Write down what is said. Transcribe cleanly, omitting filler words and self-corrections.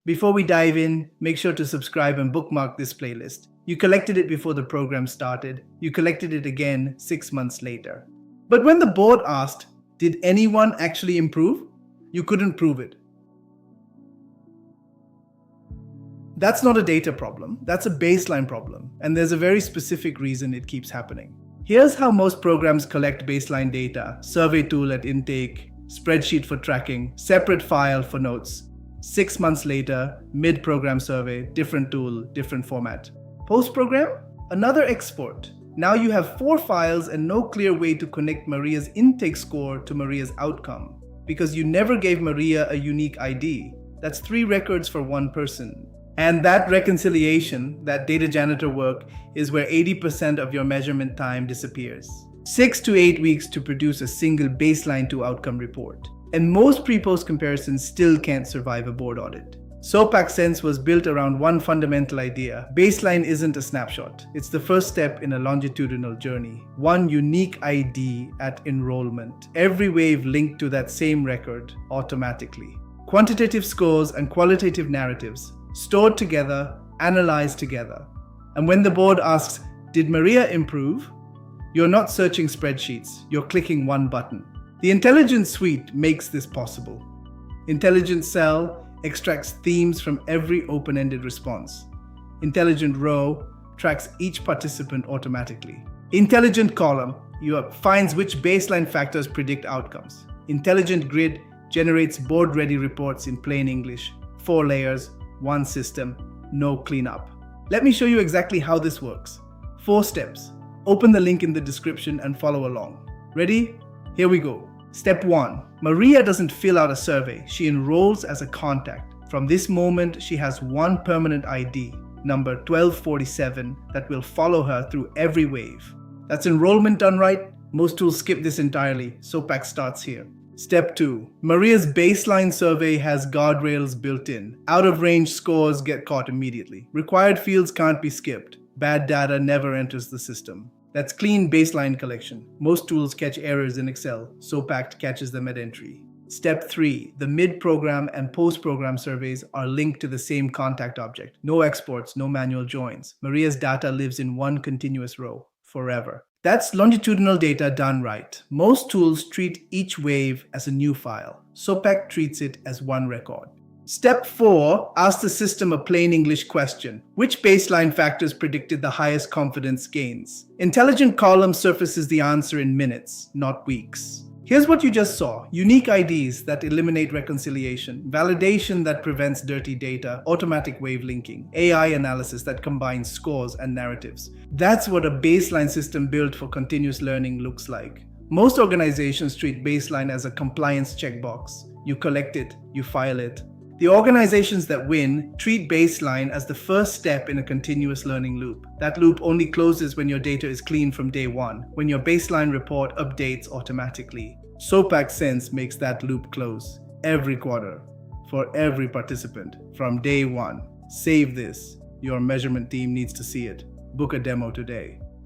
Before we dive in, make sure to subscribe and bookmark this playlist. You collected it before the program started. You collected it again 6 months later. But when the board asked, did anyone actually improve? You couldn't prove it. That's not a data problem, that's a baseline problem, and there's a very specific reason it keeps happening. Here's how most programs collect baseline data: survey tool at intake, spreadsheet for tracking, separate file for notes. 6 months later, mid-program survey, different tool, different format. Post-program? Another export. Now you have 4 files and no clear way to connect Maria's intake score to Maria's outcome, because you never gave Maria a unique ID. That's 3 records for one person. And that reconciliation, that data janitor work, is where 80% of your measurement time disappears. 6 to 8 weeks to produce a single baseline to outcome report. And most pre-post comparisons still can't survive a board audit. Sopact Sense was built around one fundamental idea. Baseline isn't a snapshot. It's the first step in a longitudinal journey. One unique ID at enrollment. Every wave linked to that same record automatically. Quantitative scores and qualitative narratives stored together, analyzed together. And when the board asks, did Maria improve? You're not searching spreadsheets, you're clicking one button. The Intelligence Suite makes this possible. Intelligent Cell extracts themes from every open-ended response. Intelligent Row tracks each participant automatically. Intelligent Column finds which baseline factors predict outcomes. Intelligent Grid generates board-ready reports in plain English. 4 layers, 1 system, no cleanup. Let me show you exactly how this works. 4 steps. Open the link in the description and follow along. Ready? Here we go. Step 1. Maria doesn't fill out a survey. She enrolls as a contact. From this moment, she has one permanent ID, number 1247, that will follow her through every wave. That's enrollment done right. Most tools skip this entirely. Sopact starts here. Step 2. Maria's baseline survey has guardrails built in. Out-of-range scores get caught immediately. Required fields can't be skipped. Bad data never enters the system. That's clean baseline collection. Most tools catch errors in Excel. Sopact catches them at entry. Step 3. The mid-program and post-program surveys are linked to the same contact object. No exports, no manual joins. Maria's data lives in one continuous row, forever. That's longitudinal data done right. Most tools treat each wave as a new file. Sopact treats it as one record. Step 4 asks the system a plain English question. Which baseline factors predicted the highest confidence gains? Intelligent Column surfaces the answer in minutes, not weeks. Here's what you just saw. Unique IDs that eliminate reconciliation, validation that prevents dirty data, automatic wave linking, AI analysis that combines scores and narratives. That's what a baseline system built for continuous learning looks like. Most organizations treat baseline as a compliance checkbox. You collect it, you file it. The organizations that win treat baseline as the first step in a continuous learning loop. That loop only closes when your data is clean from day one, when your baseline report updates automatically. Sopact Sense makes that loop close every quarter for every participant from day one. Save this. Your measurement team needs to see it. Book a demo today.